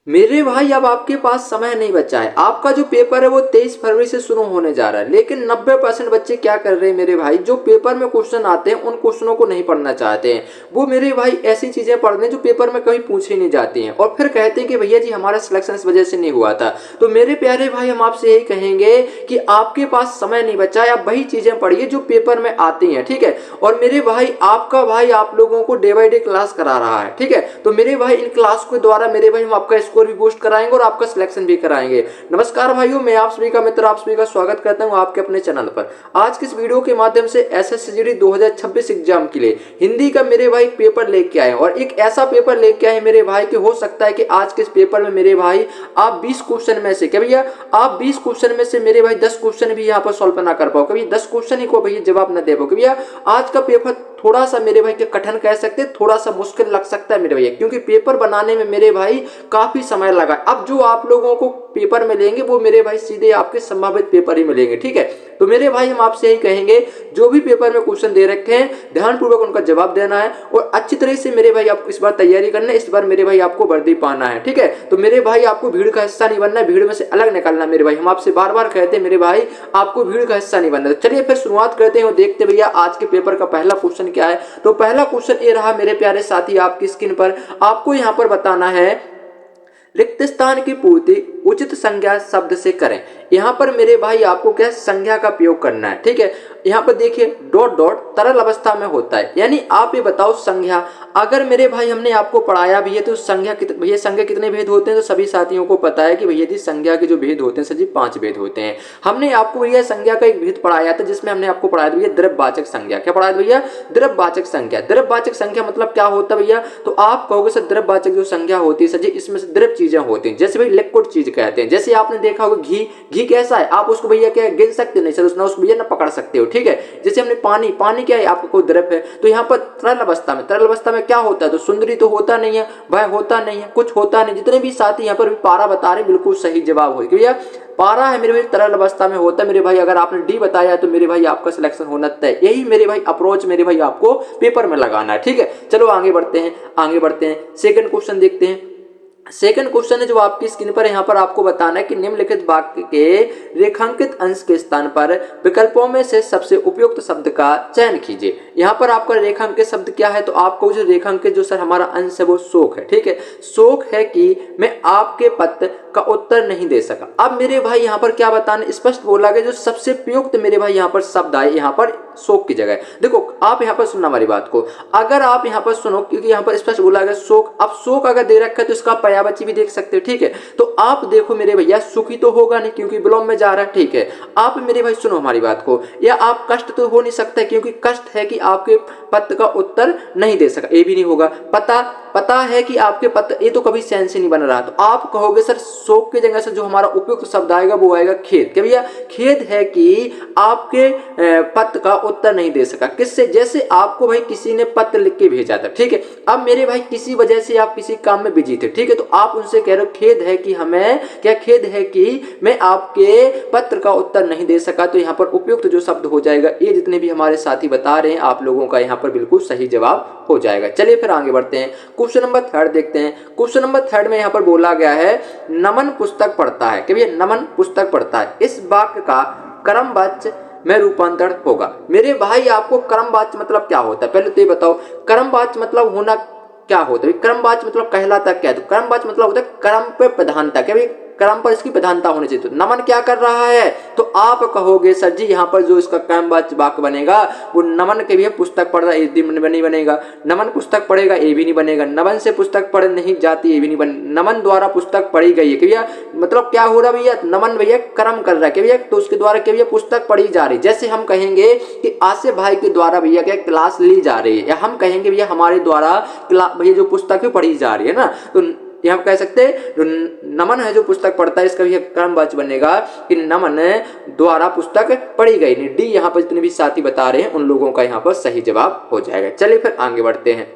मेरे भाई अब आपके पास समय नहीं बचा है। आपका जो पेपर है वो 23 फरवरी से शुरू होने जा रहा है, लेकिन 90% बच्चे क्या कर रहे हैं मेरे भाई, जो पेपर में क्वेश्चन आते हैं उन क्वेश्चनों को नहीं पढ़ना चाहते हैं। वो मेरे भाई ऐसी चीजें पढ़ रहे हैं जो पेपर में कभी पूछी नहीं जाती हैं, और फिर कहते हैं कि भैया जी हमारा सिलेक्शन इस वजह से नहीं हुआ था। तो मेरे प्यारे भाई, हम आपसे यही कहेंगे कि आपके पास समय नहीं बचा है, आप वही चीजें पढ़िए जो पेपर में आती हैं, ठीक है। और मेरे भाई, आपका भाई आप लोगों को डे बाई डे क्लास करा रहा है, ठीक है। तो मेरे भाई, इन क्लास के द्वारा मेरे भाई हम आपका स्कोर भी बूस्ट कराएंगे और आपका सिलेक्शन भी कराएंगे। नमस्कार भाइयों, मैं आप सभी का मित्र, आप सभी का स्वागत करता हूं आपके अपने चैनल पर। आज की इस वीडियो के माध्यम से एसएससी 2026 एग्जाम के लिए हिंदी का मेरे भाई पेपर लेके आए, और एक ऐसा पेपर लेके आए मेरे भाई कि हो सकता है कि आज के इस पेपर में मेरे भाई आप 20 क्वेश्चन में से, क्या भैया आप 20 क्वेश्चन में से मेरे भाई 10 क्वेश्चन भी यहाँ पर सॉल्व ना कर पाओ, कभी 10 क्वेश्चन ही को भैया जवाब न दे पाओ। भैया आज का पेपर थोड़ा सा मेरे भाई के कठिन कह सकते हैं, थोड़ा सा मुश्किल लग सकता है मेरे भैया, क्योंकि पेपर बनाने में मेरे भाई काफी समय लगा। अब जो आप लोगों को पेपर में लेंगे वो मेरे भाई सीधे आपके संभावित पेपर ही मिलेंगे, ठीक है। तो मेरे भाई, हम आपसे यही कहेंगे, जो भी पेपर में क्वेश्चन दे रखे हैं ध्यानपूर्वक उनका जवाब देना है, और अच्छी तरह से मेरे भाई आपको इस बार तैयारी करना है। इस बार मेरे भाई आपको वर्दी पाना है, ठीक है। तो मेरे भाई, आपको भीड़ का हिस्सा नहीं बनना है, भीड़ में से अलग निकलना मेरे भाई। हम आपसे बार बार कहते हैं मेरे भाई, आपको भीड़ का हिस्सा नहीं बनना। तो चलिए फिर शुरुआत करते हैं और देखते भैया आज के पेपर का पहला क्वेश्चन क्या है। तो पहला क्वेश्चन ये रहा मेरे प्यारे साथी, आपकी स्क्रीन पर आपको यहां पर बताना है, रिक्त स्थान की पूर्ति उचित संज्ञा शब्द से करें। यहां पर मेरे भाई आपको क्या संज्ञा का प्रयोग करना है, ठीक है। यहां पर देखिए डॉट डॉट तरल अवस्था में होता है, यानी आप ये बताओ संज्ञा। अगर मेरे भाई हमने आपको पढ़ाया भी है तो संज्ञा भैया संज्ञा कितने भेद होते हैं, तो सभी साथियों को पता है कि भैया जी संज्ञा के जो भेद होते हैं सजी 5 भेद होते हैं। हमने आपको भैया संज्ञा का एक भेद पढ़ाया था, जिसमें हमने आपको पढ़ाया था भैया द्रव्यवाचक संज्ञा। क्या पढ़ाया था भैया? द्रव्यवाचक संज्ञा। द्रव्यवाचक संज्ञा मतलब क्या होता है भैया? तो आप कहोगे सर द्रव्यवाचक जो संज्ञा होती है सर जी, इसमें से द्रव चीजें होती हैं, जैसे भाई लिक्विड चीज कहते हैं। जैसे आपने देखा होगा घी, घी कैसा है, आप उसको भैया क्या गिन सकते हो नहीं सर, उसको भैया ना पकड़ सकते हो, ठीक है। जैसे हमने पानी, पानी क्या है आपका कोई द्रव है, तो यहाँ पर तरल अवस्था में, तरल अवस्था में क्या होता है, तो सुंदरी तो होता नहीं है, वह होता नहीं है, कुछ होता नहीं। जितने भी साथी यहाँ पर भी पारा बता रहे बिल्कुल सही जवाब हो, भैया पारा है मेरे भाई तरल अवस्था में होता है मेरे भाई। अगर आपने डी बताया तो मेरे भाई आपका सिलेक्शन होना तय। यही मेरे भाई अप्रोच मेरे भाई आपको पेपर में लगाना है, ठीक है। चलो आगे बढ़ते हैं, आगे बढ़ते हैं, सेकंड क्वेश्चन देखते हैं। सेकंड क्वेश्चन है जो आपकी स्क्रीन पर, यहां पर आपको बताना है कि निम्नलिखित वाक्य के रेखांकित अंश के स्थान पर विकल्पों में से सबसे उपयुक्त शब्द का चयन कीजिए। यहां पर आपका रेखांकित शब्द क्या है, तो आपको जो रेखांकित जो सर हमारा अंश है वो शोक है, ठीक है। शोक है कि मैं आपके पत्र का उत्तर नहीं दे सका। अब मेरे भाई यहाँ पर क्या बताना, स्पष्ट बोला गया जो सबसे उपयुक्त मेरे भाई यहाँ पर शब्द आए, यहाँ पर शोक की जगह। देखो आप यहाँ पर सुनना हमारी बात को, अगर आप यहाँ पर सुनो, क्योंकि यहाँ पर स्पष्ट बोला गया शोक। अब शोक अगर दे रखा है तो इसका पर्यायवाची भी देख सकते हो, ठीक है। तो आप देखो मेरे भैया, सुखी तो होगा नहीं क्योंकि विलोम में जा रहा है, ठीक है। आप मेरे भाई सुनो हमारी बात को, या आप कष्ट तो हो नहीं सकता क्योंकि कष्ट है कि आपके पत्र का उत्तर नहीं दे सका, ये भी नहीं होगा। पता है कि आपके पत्र, ये तो कभी सेंस ही नहीं बन रहा। तो आप कहोगे सर शोक की जगह से जो हमारा उपयुक्त शब्द आएगा वो आएगा खेद। क्या भैया? खेद है कि आपके पत्र का उत्तर नहीं दे सका। किससे? जैसे आपको भाई किसी ने पत्र लिख के भेजा था, ठीक है। अब मेरे भाई किसी वजह से आप किसी काम में बिजी थे, ठीक है, तो आप उनसे कह रहे हो खेद है कि हमें, क्या खेद है कि मैं आपके पत्र का उत्तर नहीं दे सका। तो यहाँ पर उपयुक्त जो शब्द हो जाएगा, ये जितने भी हमारे साथी बता रहे हैं आप लोगों का यहाँ पर बिल्कुल सही जवाब हो जाएगा। चलिए फिर आगे बढ़ते हैं, क्वेश्चन नंबर 3 देखते हैं। क्वेश्चन नंबर 3 में यहाँ पर बोला गया है नमन पुस्तक पढ़ता है। क्या भैया? नमन पुस्तक पढ़ता है। इस वाक्य का क्रमवाच्य में रूपांतरण होगा। मेरे भाई आपको क्रमवाच्य मतलब क्या होता है पहले तो ये बताओ। क्रमवाच्य मतलब होना क्या होता है? क्रमवाच्य मतलब कहलाता क्या है? तो क्रमवाच्य मतलब होता है क्रम पे प्रधानता। क्या भाई? क्रम पर इसकी प्रधानता होनी चाहिए। तो नमन क्या कर रहा है, तो आप कहोगे सर जी यहाँ पर जो इसका क्रमवाच्य वाक्य बनेगा वो नमन के भी पुस्तक पढ़ रहा है, ये नहीं बनेगा। नमन पुस्तक पढ़ेगा, ये भी नहीं बनेगा। नमन से पुस्तक पढ़ नहीं जाती, ये भी नहीं बन। नमन द्वारा पुस्तक पढ़ी गई है। भैया मतलब क्या हो रहा भैया? नमन भैया कर्म कर रहा है, भैया तो उसके द्वारा क्या भैया पुस्तक पढ़ी जा रही। जैसे हम कहेंगे कि आसिफ भाई के द्वारा भैया क्या क्लास ली जा रही है, या हम कहेंगे भैया हमारे द्वारा भैया जो पुस्तक पढ़ी जा रही है ना, तो हम कह सकते हैं जो नमन है जो पुस्तक पढ़ता है, इसका भी क्रमवाच्य बनेगा कि नमन द्वारा पुस्तक पढ़ी गई। नहीं, डी यहाँ पर जितने भी साथी बता रहे हैं उन लोगों का यहाँ पर सही जवाब हो जाएगा। चलिए फिर आगे बढ़ते हैं।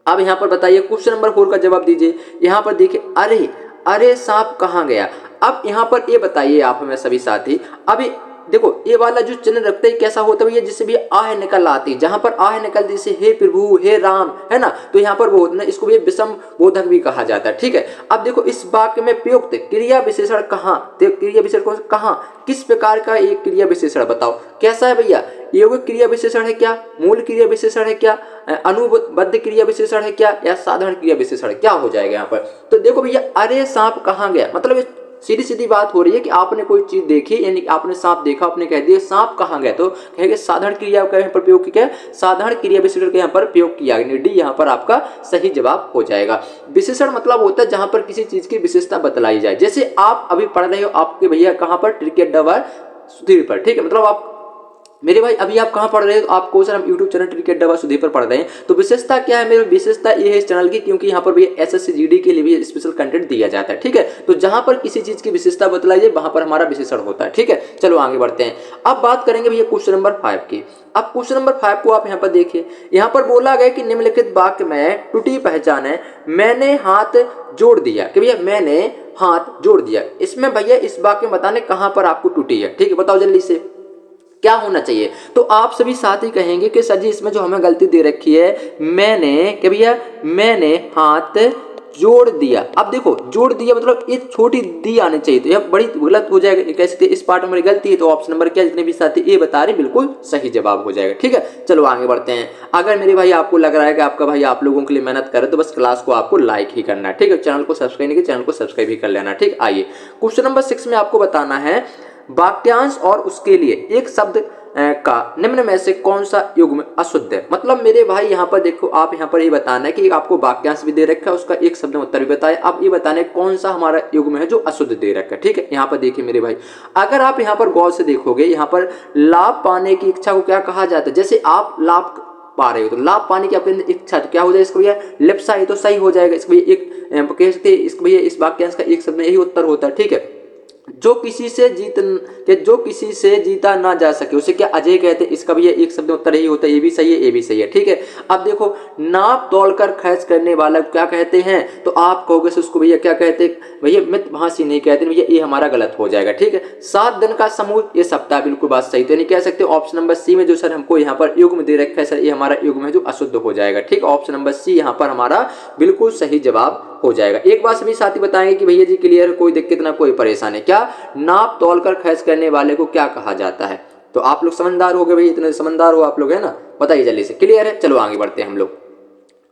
अब यहाँ पर बताइए क्वेश्चन नंबर 4 का जवाब दीजिए। यहाँ पर देखिए, अरे अरे सांप कहाँ गया। अब यहाँ पर ये बताइए आप हमें सभी साथी, अभी देखो ये वाला जो चिन्ह रखते हैं कैसा होता है भैया, जिससे भी आह निकल आती है, जहां पर आह निकलती है जैसे हे प्रभु हे राम, है ना, तो यहाँ पर वो होता है, इसको भी विषम बोधक भी कहा जाता है। ठीक है, अब देखो इस वाक्य में प्रयुक्त क्रिया विशेषण कहाँ, क्रिया विशेषण कहाँ, किस प्रकार का एक क्रिया विशेषण बताओ कैसा है भैया, यौगिक क्रिया विशेषण है क्या, मूल क्रिया विशेषण है क्या, अनुबद्ध क्रिया विशेषण है क्या, या साधारण क्रिया विशेषण क्या हो जाएगा यहाँ पर। तो देखो भैया अरे सांप कहाँ गया, मतलब सीधी सीधी बात हो रही है कि आपने कोई चीज देखी, यानी आपने सांप देखा, आपने कह दिया सांप कहाँ गया, तो कहेंगे साधारण क्रिया का यहाँ पर प्रयोग किया, साधारण क्रिया विशेषण का यहाँ पर प्रयोग किया, डी यहाँ पर आपका सही जवाब हो जाएगा। विशेषण मतलब होता है जहां पर किसी चीज की विशेषता बतलाई जाए, जैसे आप अभी पढ़ रहे हो आपके भैया कहाँ पर, क्रिकेट डवर सुधीर पर। ठीक है, मतलब आप मेरे भाई अभी आप कहाँ पढ़ रहे हो, आपको सर हम YouTube channel cricket Dava Sudhir पर पढ़ रहे हैं। तो विशेषता क्या है, मेरी विशेषता ये है इस चैनल की, क्योंकि यहाँ पर भी एसएससी जीडी के लिए भी स्पेशल कंटेंट दिया जाता है। ठीक है, तो जहां पर किसी चीज की विशेषता बतलाई जाए वहां पर हमारा विशेषण होता है। ठीक है, चलो आगे बढ़ते हैं। अब बात करेंगे भैया क्वेश्चन नंबर 5 की। अब क्वेश्चन नंबर 5 को आप यहाँ पर देखिए, यहाँ पर बोला गया कि निम्नलिखित वाक्य में त्रुटि पहचाने, मैंने हाथ जोड़ दिया, कि भैया मैंने हाथ जोड़ दिया, इसमें भैया इस वाक्य में बताने कहां पर आपको टूटी है। ठीक है, बताओ जल्दी से क्या होना चाहिए। तो आप सभी साथ ही कहेंगे कि सर जी इसमें जो हमें गलती दे रखी है, मैंने, कि भैया मैंने हाथ जोड़ दिया। अब देखो जोड़ दिया मतलब एक छोटी दी आनी चाहिए, तो यह बड़ी गलत हो जाएगा, कैसे इस पार्ट में मेरी गलती है, तो ऑप्शन नंबर क्या, जितने भी साथी ये बता रहे बिल्कुल सही जवाब हो जाएगा। ठीक है, चलो आगे बढ़ते हैं। अगर मेरे भाई आपको लग रहा है कि आपका भाई आप लोगों के लिए मेहनत करे, तो बस क्लास को आपको लाइक ही करना है। ठीक है, चैनल को सब्सक्राइब नहीं किया, चैनल को सब्सक्राइब भी कर लेना। ठीक, आइए क्वेश्चन नंबर 6 में आपको बताना है वाक्यांश और उसके लिए एक शब्द का निम्न में से कौन सा युग्म अशुद्ध है। मतलब मेरे भाई यहाँ पर देखो, आप यहाँ पर ये बताना है कि आपको वाक्यांश भी दे रखा है, उसका एक शब्द में उत्तर भी बताए, अब ये बताना है कौन सा हमारा युग्म है जो अशुद्ध दे रखा है। ठीक है, यहाँ पर देखिए मेरे भाई, अगर आप यहाँ पर गौर से देखोगे, यहाँ पर लाभ पाने की इच्छा को क्या कहा जाता है, जैसे आप लाभ पा रहे हो तो लाभ पाने की आपके अंदर इच्छा, तो क्या हो जाएगा, इसको भैया लिप्सा है, तो सही हो जाएगा। इसको भैया एक कह सकते हैं, इसको भैया इस वाक्यांश का एक शब्द में यही उत्तर होता है। ठीक है, जो किसी से जीता ना जा सके उसे क्या अजय कहते हैं, इसका भी एक शब्द उत्तर यही होता है, ये भी सही है, ये भी सही है। ठीक है, अब देखो नाप तोलकर खर्च करने वाला क्या कहते हैं, तो आप कहोगे से उसको भैया क्या कहते हैं, भैया मितभाषी नहीं कहते, भैया ये हमारा गलत हो जाएगा। ठीक है, 7 दिन का समूह, ये सप्ताह, बिल्कुल बात सही तो नहीं कह सकते। ऑप्शन नंबर सी में जो सर हमको यहाँ पर युग्म दे रखा है, सर ये हमारा युग्म है जो अशुद्ध हो जाएगा। ठीक, ऑप्शन नंबर सी यहाँ पर हमारा बिल्कुल सही जवाब हो जाएगा। एक बात सभी साथी बताएंगे कि भैया जी क्लियर, कोई दिक्कत ना कोई परेशानी, क्या नाप तोलकर खर्च करने वाले को क्या कहा जाता है। तो आप लोग समझदार हो गए भाई, इतने समझदार हो आप लोग, है ना, बताइए जल्दी से, क्लियर है। चलो आगे बढ़ते हैं हम लोग।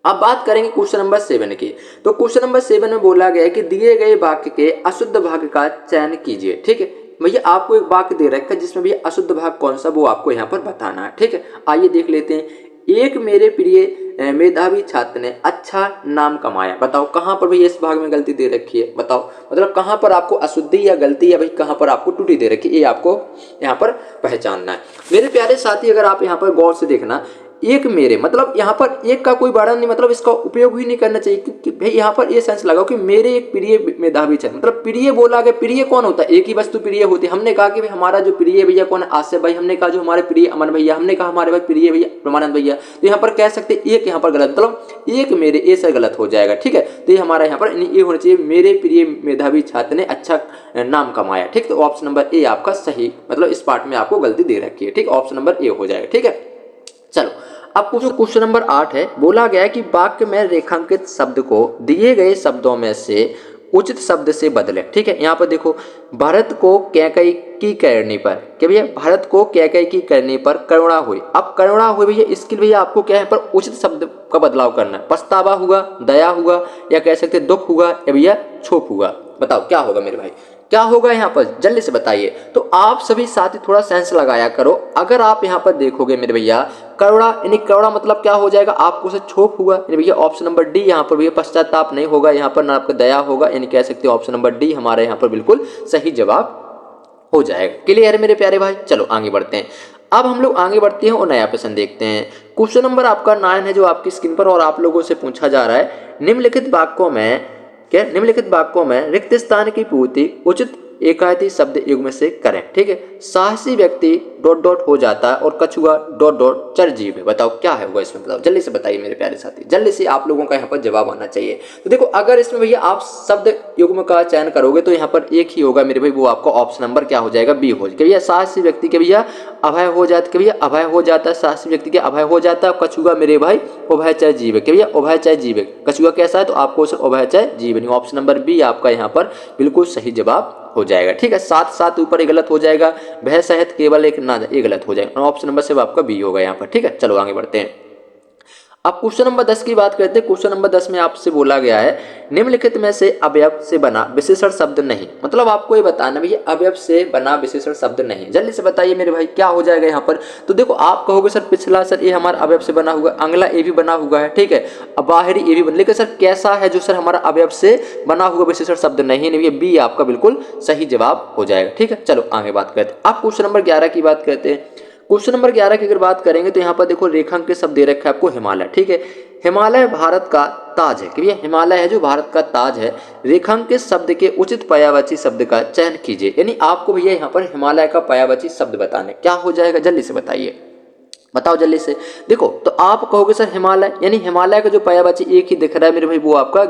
अब बात करेंगे क्वेश्चन नंबर 7 की। तो क्वेश्चन नंबर 7 में बोला गया है कि दिए गए वाक्य के अशुद्ध भाग का चयन कीजिए। ठीक है, भैया आपको एक वाक्य दे रखा है जिसमें भैया अशुद्ध भाग कौन सा वो आपको यहाँ पर बताना है। ठीक है, आइए देख लेते हैं। एक मेरे प्रिय मेधावी छात्र ने अच्छा नाम कमाया, बताओ कहाँ पर भैया इस भाग में गलती दे रखी है, बताओ मतलब कहाँ पर आपको अशुद्धि या गलती या भाई कहाँ पर आपको त्रुटि दे रखी है, ये आपको यहाँ पर पहचानना है। मेरे प्यारे साथी अगर आप यहाँ पर गौर से देखना, एक मेरे मतलब यहाँ पर एक का कोई बड़ा नहीं, मतलब इसका उपयोग ही नहीं करना चाहिए, क्योंकि भाई यहाँ पर ये सेंस लगाओ कि मेरे एक प्रिय मेधावी छात्र, मतलब प्रिय बोला गया, प्रिय कौन होता है, एक ही वस्तु प्रिय होती है। हमने कहा कि भाई हमारा जो प्रिय भैया कौन है, आसिफ भाई, हमने कहा जो हमारे प्रिय अमन भैया, हमने कहा हमारे भाई प्रिय भैया प्रमानंद भैया, तो यहाँ पर कह सकते एक यहाँ पर गलत, मतलब एक मेरे ए से गलत हो जाएगा। ठीक है, तो ये हमारा यहाँ पर ये होना चाहिए, मेरे प्रिय मेधावी छात्र ने अच्छा नाम कमाया। ठीक, तो ऑप्शन नंबर ए आपका सही, मतलब इस पार्ट में आपको गलती दे रखी है। ठीक, ऑप्शन नंबर ए हो जाएगा। ठीक है, चलो अब कुछ क्वेश्चन नंबर 8 है। बोला गया कि वाक्य में रेखांकित शब्द को दिए गए शब्दों में से उचित शब्द से बदले। ठीक है, यहाँ पर देखो, भरत को कैकई की करने पर, क्या भैया भरत को कैकई की करने पर करुणा हुई। अब करुणा हुई भैया, इसके लिए भैया आपको क्या है पर उचित शब्द का बदलाव करना है। पछतावा हुआ, दया हुआ, या कह सकते दुख हुआ, या भैया क्षोभ हुआ, बताओ क्या होगा मेरे भाई, क्या होगा यहाँ पर जल्दी से बताइए। तो आप सभी साथी थोड़ा सेंस लगाया करो। अगर आप यहाँ पर देखोगे मेरे भैया, करुणा यानी करुणा मतलब क्या हो जाएगा, आपको से क्षोभ हुआ, यानी भैया ऑप्शन नंबर डी यहाँ पर भैया पश्चाताप नहीं होगा, यहाँ पर ना आपका दया होगा, यानी कह सकते हो ऑप्शन नंबर डी हमारे यहाँ पर बिल्कुल सही जवाब हो जाएगा। क्लियर है मेरे प्यारे भाई, चलो आगे बढ़ते हैं। अब हम लोग आगे बढ़ते हैं और नया प्रश्न देखते हैं। क्वेश्चन नंबर आपका 9 है जो आपकी स्क्रीन पर, और आप लोगों से पूछा जा रहा है, निम्नलिखित वाक्यों में रिक्त स्थान की पूर्ति उचित एकायती शब्द युग्म से करें। ठीक है, साहसी व्यक्ति डॉट डॉट हो जाता है और कछुआ डॉट डॉट चर जीव है। बताओ क्या है वो इसमें, बताओ जल्दी से बताइए मेरे प्यारे साथी, जल्दी से आप लोगों का यहाँ पर जवाब आना चाहिए। तो देखो अगर इसमें भैया आप शब्द युग्म का चयन करोगे तो यहाँ पर एक ही होगा मेरे भाई, वो आपका ऑप्शन नंबर क्या हो जाएगा, बी हो जाएगा। भैया साहसी व्यक्ति के भैया अभय हो जाता है, भैया अभय हो जाता है, साहसी व्यक्ति के अभय हो जाता है। कछुआ मेरे भाई उभयचर जीव है, भैया उभयचर जीव है। कछुआ कैसा है, तो आपको उभयचर जीव नहीं, ऑप्शन नंबर बी आपका यहाँ पर बिल्कुल सही जवाब हो जाएगा। ठीक है, साथ साथ ऊपर एक गलत हो जाएगा, भय सहित केवल एक ना, ये गलत हो जाएगा, ऑप्शन नंबर से आपका बी होगा यहाँ पर। ठीक है, चलो आगे बढ़ते हैं। अब क्वेश्चन नंबर 10 की बात करते हैं। क्वेश्चन नंबर 10 में आपसे बोला गया है निम्नलिखित में से अवयव से बना विशेषण शब्द नहीं, मतलब आपको ये बताना भैया अवयव से बना विशेषण शब्द नहीं। जल्दी से बताइए मेरे भाई क्या हो जाएगा यहाँ पर। तो देखो आप कहोगे सर पिछला सर ये हमारा अवयव से बना हुआ, अगला ए भी बना हुआ है, ठीक है, अब बाहरी ए भी बना, लेकिन सर कैसा है जो सर हमारा अवयव से बना हुआ विशेषण शब्द नहीं है, बी आपका बिल्कुल सही जवाब हो जाएगा। ठीक है, चलो आगे बात करते हैं। अब क्वेश्चन नंबर 11 की बात करते हैं। क्वेश्चन नंबर 11 की अगर बात करेंगे तो यहाँ पर देखो रेखांकित शब्द दे रखा है आपको हिमालय। ठीक है, हिमालय भारत का ताज है, कि हिमालय है जो भारत का ताज है। रेखांकित शब्द के उचित पर्यायवाची शब्द का चयन कीजिए, यानी आपको भैया यहाँ पर हिमालय का पर्यायवाची शब्द बताने, क्या हो जाएगा जल्दी से बताइए, बताओ जल्दी से। देखो तो आप कहोगे सर हिमालय, यानी हिमालय का जो पर्यायवाची एक ही दिख रहा है मेरे भाई, वो आपका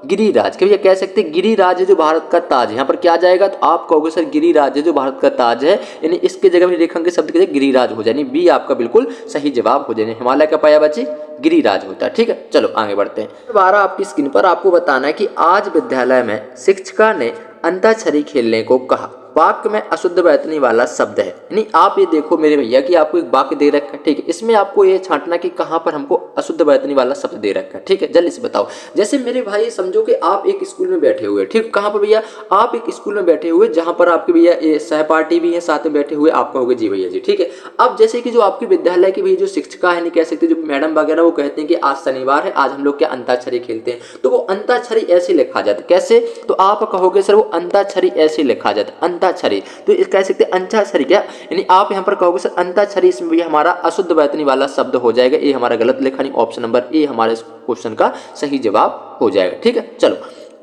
गिरिराज, क्या भैया कह सकते हैं गिरिराज है जो भारत का ताज है। यहाँ पर क्या जाएगा, तो आप कहोगे सर गिरिराज है जो भारत का ताज है, यानी इसके जगह भी रेखांकित शब्द के गिरिराज हो जाए, यानी बी आपका बिल्कुल सही जवाब हो जाए, हिमालय का पर्यायवाची गिरिराज होता है। ठीक है, चलो आगे बढ़ते हैं। 12 आपकी स्क्रीन पर आपको बताना है कि आज विद्यालय में शिक्षिका ने अंताक्षरी खेलने को कहा, वाक्य में अशुद्ध बैतनी वाला शब्द है, यानी आप ये देखो मेरे भैया कि आपको एक वाक्य दे रखा है, ठीक है, इसमें आपको ये छांटना कि कहाँ पर हमको अशुद्ध बैतनी वाला शब्द दे रखा है। ठीक है, जल्दी से बताओ। जैसे मेरे भाई समझो कि आप एक स्कूल में बैठे हुए, ठीक, कहाँ पर भैया, आप एक स्कूल में बैठे हुए जहाँ पर आपके भैया सहपाठी भी है साथ में बैठे हुए, आप कहोगे जी भैया जी, ठीक है। अब जैसे कि जो आपकी विद्यालय की भैया जो शिक्षिका है, नहीं कह सकते, जो मैडम वगैरह, वो कहते हैं कि आज शनिवार है, आज हम लोग क्या अंताक्षरी खेलते हैं, तो वो अंताक्षरी ऐसे लिखा जाता है, कैसे, तो आप कहोगे सर वो अंताक्षरी ऐसे लिखा जाता है, अंताक्षरी, तो कह सकते हैं अंताक्षरी, क्या, यानी आप यहाँ पर कहोगे सर अंताक्षरी, इसमें भी हमारा अशुद्ध बैतनी वाला शब्द हो जाएगा, ये हमारा गलत लिखा नहीं, ऑप्शन नंबर ए हमारे क्वेश्चन का सही जवाब हो जाएगा। ठीक है, चलो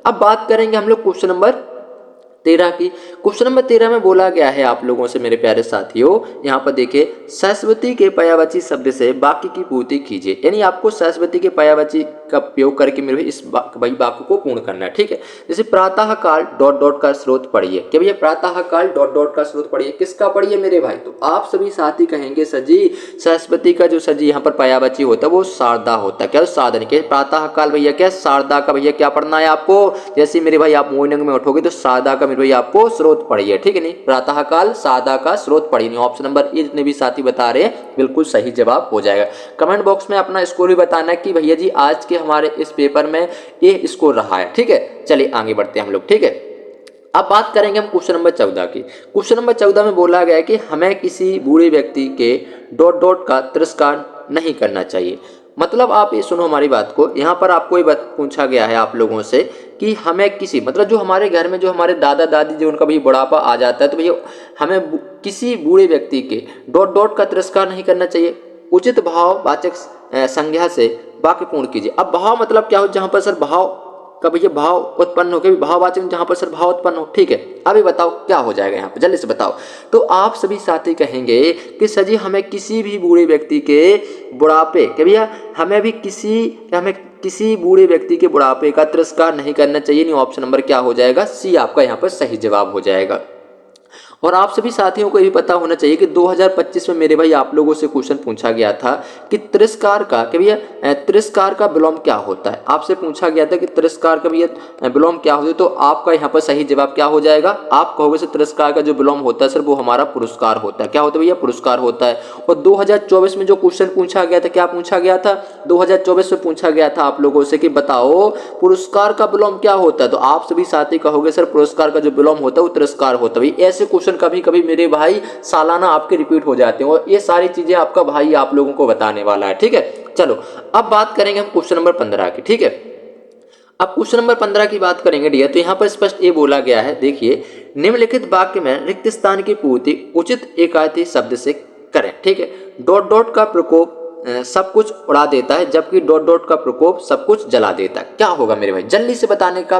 अब बात करेंगे हम लोग क्वेश्चन नंबर 13 की। क्वेश्चन नंबर 13 में बोला गया है आप लोगों से मेरे प्यारे साथियों, यहाँ पर देखिए सरस्वती के पर्यायवाची शब्द से वाक्य की पूर्ति कीजिए, यानी आपको सरस्वती के पर्यायवाची का उपयोग करके मेरे इस वाक्य को पूर्ण करना है। ठीक है, जैसे प्रातः काल डॉट डॉट का स्रोत पढ़िए, क्या भैया प्रातः काल डॉट डॉट का स्रोत पढ़िए, किसका पढ़िए मेरे भाई, तो आप सभी साथी कहेंगे सर जी सरस्वती का जो सर जी यहाँ पर पर्यायवाची होता है वो शारदा होता है, क्या साधन के प्रातः काल भैया क्या शारदा का भैया क्या पढ़ना है आपको, जैसे मेरे भाई आप मॉर्निंग में उठोगे तो शारदा का मेरे भाई आपको स्रोत पढ़िए, ठीक है, नहीं प्रातः काल शारदा का स्रोत पढ़िए, नहीं ऑप्शन नंबर ए जितने भी साथी बता रहे हैं बिल्कुल सही जवाब हो जाएगा। कमेंट बॉक्स में अपना स्कोर भी बताना है कि भैया जी आज के हमारे इस पेपर में ये स्कोर रहा है। ठीक है, चलिए आगे बढ़ते हैं हम लोग। ठीक है, अब बात करेंगे हम क्वेश्चन नंबर 14 की। क्वेश्चन नंबर 14 में बोला गया है कि हमें किसी बूढ़े व्यक्ति के डॉट डॉट का तिरस्कार नहीं करना चाहिए, मतलब आप ये सुनो हमारी बात को, यहाँ पर आपको ये पूछा गया है आप लोगों से कि हमें किसी, मतलब जो हमारे घर में जो हमारे दादा दादी जो उनका भी बुढ़ापा आ जाता है, तो भैया हमें किसी बूढ़े व्यक्ति के डॉट डॉट का तिरस्कार नहीं करना चाहिए, उचित भाववाचक संज्ञा से वाक्य पूर्ण कीजिए। अब भाव मतलब क्या हो, जहाँ पर सर भाव का भैया भाव उत्पन्न हो, कभी भाववाचक जहाँ पर सर भाव उत्पन्न हो। ठीक है, अभी बताओ क्या हो जाएगा यहाँ पे, जल्दी से बताओ। तो आप सभी साथी कहेंगे कि सर जी हमें किसी भी बूढ़े व्यक्ति के बुढ़ापे के भैया हमें किसी बूढ़े व्यक्ति के बुढ़ापे का तिरस्कार नहीं करना चाहिए, नहीं ऑप्शन नंबर क्या हो जाएगा, सी आपका यहाँ पर सही जवाब हो जाएगा। और आप सभी साथियों को ये भी पता होना चाहिए कि 2025 में मेरे भाई आप लोगों से क्वेश्चन पूछा गया था कि तिरस्कार का कि भैया तिरस्कार का विलोम क्या होता है, आपसे पूछा गया था कि तिरस्कार का भैया विलोम क्या होता है, तो आपका यहाँ पर सही जवाब क्या हो जाएगा, आप कहोगे सर तिरस्कार का जो विलोम होता है सर वो हमारा पुरस्कार होता है, क्या होता है भैया पुरस्कार होता है। और 2024 में जो क्वेश्चन पूछा गया था, क्या पूछा गया था, 2024 में पूछा गया था आप लोगों से कि बताओ पुरस्कार का विलोम क्या होता है, तो आप सभी साथी कहोगे सर पुरस्कार का जो विलोम होता है वो तिरस्कार होता है। ऐसे क्वेश्चन कभी कभी मेरे भाई सालाना आपके रिपीट हो जाते हैं और ये सारी चीजें आपका भाई आप लोगों को बताने वाला है। ठीक है, चलो अब बात करेंगे हम क्वेश्चन नंबर 15 की। ठीक है, अब क्वेश्चन नंबर 15 की बात करेंगे डियर, तो यहाँ पर स्पष्ट ये बोला गया है, देखिए निम्नलिखित वाक्य में रिक्त स्थान की पूर्ति उचित एकार्थी शब्द से करें। ठीक है, डॉट डॉट का प्रकोप सब कुछ उड़ा देता है जबकि डॉट डॉट का प्रकोप सब कुछ जला देता है, क्या होगा मेरे भाई, जल्दी से बताने का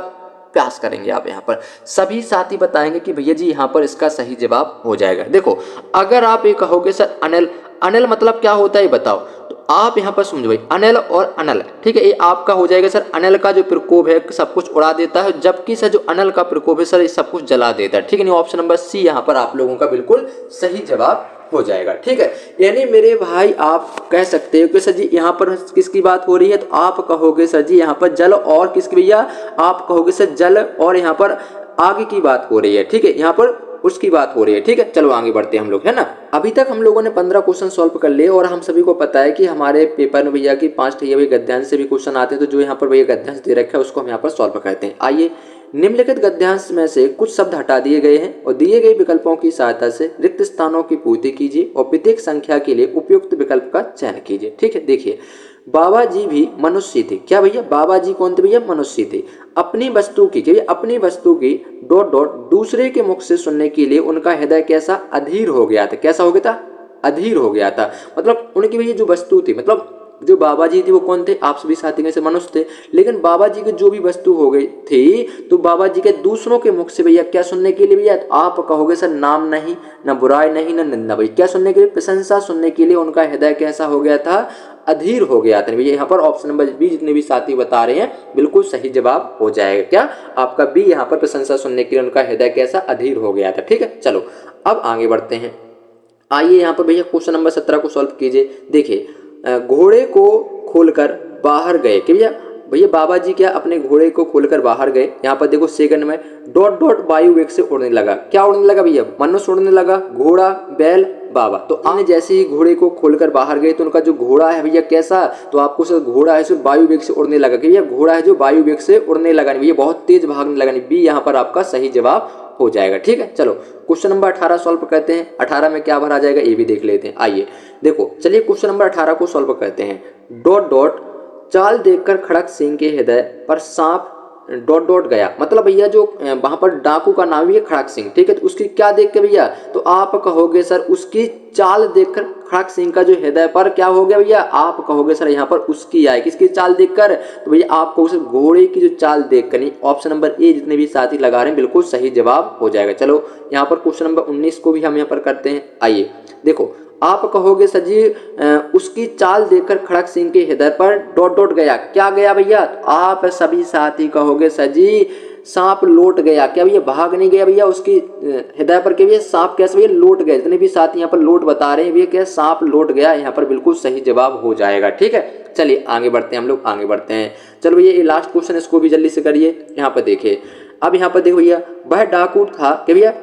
प्रयास करेंगे आप यहाँ पर। सभी साथी बताएंगे कि भैया जी यहाँ पर इसका सही जवाब हो जाएगा। देखो अगर आप ये कहोगे सर अनिल, अनिल मतलब क्या होता है बताओ, तो आप यहाँ पर समझो भाई अनिल और अनल, ठीक है, ये आपका हो जाएगा सर अनिल का जो प्रकोप है सब कुछ उड़ा देता है, जबकि सर जो अनल का प्रकोप है सर ये सब कुछ जला देता है, ठीक है। नहीं, ऑप्शन नंबर सी यहाँ पर आप लोगों का बिल्कुल सही जवाब हो जाएगा, ठीक है। यानी मेरे भाई आप कह सकते हो कि सर जी यहाँ पर किसकी बात हो रही है, तो आप कहोगे सर जी यहाँ पर जल और किसकी भैया, आप कहोगे सर जल और यहाँ पर आग की बात हो रही है, ठीक है, यहाँ पर उसकी बात हो रही है, ठीक है। चलो आगे बढ़ते हैं हम लोग, है ना। अभी तक हम लोगों ने 15 क्वेश्चन सॉल्व कर लिए और हम सभी को पता है कि हमारे पेपर में भैया की 5 गद्यांश से भी क्वेश्चन आते हैं, तो जो यहाँ पर भैया गद्यांश दे रखा है उसको हम यहाँ पर सॉल्व करते हैं। आइए, निम्नलिखित गद्यांश में से कुछ शब्द हटा दिए गए हैं और दिए गए विकल्पों की सहायता से रिक्त स्थानों की पूर्ति कीजिए और प्रत्येक संख्या के लिए उपयुक्त विकल्प का चयन कीजिए, ठीक है। देखिए, बाबा जी भी मनुष्य थे, क्या भैया बाबा जी कौन थे भैया, मनुष्य थे। अपनी वस्तु की, क्या अपनी वस्तु की डॉट डॉट दूसरे के मुख से सुनने के लिए उनका हृदय कैसा अधीर हो गया था, कैसा हो गया था, अधीर हो गया था। मतलब उनकी भैया जो वस्तु थी, मतलब जो बाबा जी थे वो कौन थे, आप सभी साथी में से मनुष्य थे, लेकिन बाबा जी की जो भी वस्तु हो गई थी तो बाबा जी के दूसरों के मुख से भैया क्या सुनने के लिए भैया, आप कहोगे सर नाम नहीं, न बुराई नहीं, न निंदा, भैया क्या सुनने के लिए, प्रशंसा सुनने के लिए उनका हृदय कैसा हो गया था, अधीर हो गया था। भैया यहाँ पर ऑप्शन नंबर बी जितने भी साथी बता रहे हैं बिल्कुल सही जवाब हो जाएगा, क्या आपका बी, यहाँ पर प्रशंसा सुनने के लिए उनका हृदय कैसा अधीर हो गया था, ठीक है। चलो अब आगे बढ़ते हैं। आइए यहाँ पर भैया क्वेश्चन नंबर 17 को सॉल्व कीजिए। देखिए, घोड़े को खोलकर बाहर गए, कि भैया भैया बाबा जी क्या अपने घोड़े को खोलकर बाहर गए। यहाँ पर देखो सेकंड में डॉट डॉट वायु वेग से उड़ने लगा, क्या उड़ने लगा भैया, मनुष्य उड़ने लगा, घोड़ा, बैल, बाबा। तो आपने जैसे ही घोड़े को खोलकर बाहर गए तो उनका जो घोड़ा है भैया कैसा, तो आपको सर घोड़ा है सो वायु वेग से उड़ने लगा, कि भैया घोड़ा है जो वायु वेग से उड़ने लगा, नहीं भैया बहुत तेज भागने लगा, नहीं, बी यहाँ पर आपका सही जवाब हो जाएगा, ठीक है। चलो क्वेश्चन नंबर 18 सॉल्व करते हैं। 18 में क्या भरा जाएगा ये भी देख लेते हैं। आइए देखो, चलिए क्वेश्चन नंबर 18 को सॉल्व करते हैं। डॉट डॉट चाल देखकर खड़क सिंह के हृदय पर सांप डॉट डॉट गया, मतलब भैया जो वहां पर डाकू का नाम भी है खड़क सिंह, ठीक है। तो उसकी क्या देख के भैया, तो आप कहोगे सर उसकी चाल देखकर खड़क सिंह का जो हृदय पर क्या हो गया भैया, आप कहोगे सर यहाँ पर उसकी आए, किसकी चाल देखकर, तो भैया आप कहोगे सर घोड़े की जो चाल देखकर। नहीं, ऑप्शन नंबर ए जितने भी साथी लगा रहे हैं बिल्कुल सही जवाब हो जाएगा। चलो यहाँ पर क्वेश्चन नंबर 19 को भी हम यहाँ पर करते हैं। आइए देखो, आप कहोगे सर जी उसकी चाल देखकर खड़क सिंह के हृदय पर डॉट डॉट गया, क्या गया भैया, तो आप सभी साथी कहोगे सर जी सांप लौट गया, क्या भैया भाग नहीं गया भैया उसकी हृदय पर, क्या भैया सांप कैसे भैया लौट गए, जितने भी साथी यहाँ पर लौट बता रहे हैं भैया क्या सांप लौट गया, यहाँ पर बिल्कुल सही जवाब हो जाएगा, ठीक है। चलिए आगे बढ़ते हैं, हम लोग आगे बढ़ते हैं। चलो भैया ये लास्ट क्वेश्चन, इसको भी जल्दी से करिए। यहाँ पर देखिए, अब यहाँ पर देखो भैया वह डाकू था, क्या भैया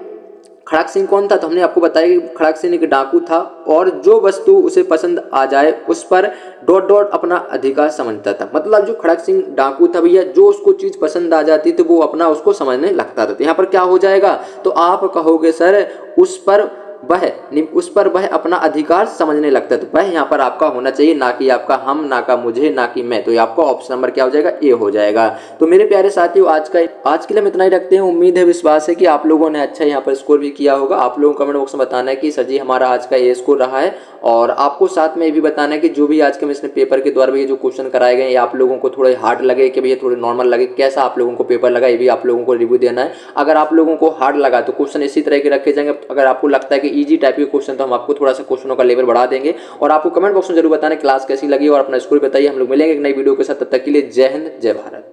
खड़क सिंह कौन था, तो हमने आपको बताया कि खड़क सिंह एक डाकू था और जो वस्तु उसे पसंद आ जाए उस पर डॉट डॉट अपना अधिकार समझता था। मतलब जो खड़क सिंह डाकू था भैया, जो उसको चीज पसंद आ जाती तो वो अपना उसको समझने लगता था। तो यहाँ पर क्या हो जाएगा, तो आप कहोगे सर उस पर वह अपना अधिकार समझने लगता है, तो वह यहाँ पर आपका होना चाहिए, ना कि आपका हम, ना का मुझे, ना कि मैं। तो ये आपका ऑप्शन नंबर क्या हो जाएगा, ए हो जाएगा। तो मेरे प्यारे साथियों आज के लिए हम इतना ही रखते हैं। उम्मीद है, विश्वास है कि आप लोगों ने अच्छा यहाँ पर स्कोर भी किया होगा। आप लोगों को कमेंट बॉक्स में बताना है कि सर जी हमारा आज का ये स्कोर रहा है, और आपको साथ में ये भी बताना है कि जो भी आज के इसने पेपर के द्वारा भी जो क्वेश्चन कराए गए आप लोगों को थोड़े हार्ड लगे कि भैया थोड़े नॉर्मल लगे, कैसा आप लोगों को पेपर लगा, ये भी आप लोगों को रिव्यू देना है। अगर आप लोगों को हार्ड लगा तो क्वेश्चन इसी तरह के रखे जाएंगे, अगर आपको लगता है कि इजी टाइप के क्वेश्चन तो हम आपको थोड़ा सा क्वेश्चनों का लेवल बढ़ा देंगे। और आपको कमेंट बॉक्स में जरूर बताना क्लास कैसी लगी और अपना स्कोर बताइए। हम लोग मिलेंगे एक नई वीडियो के साथ, तब तक के लिए जय हिंद जय भारत।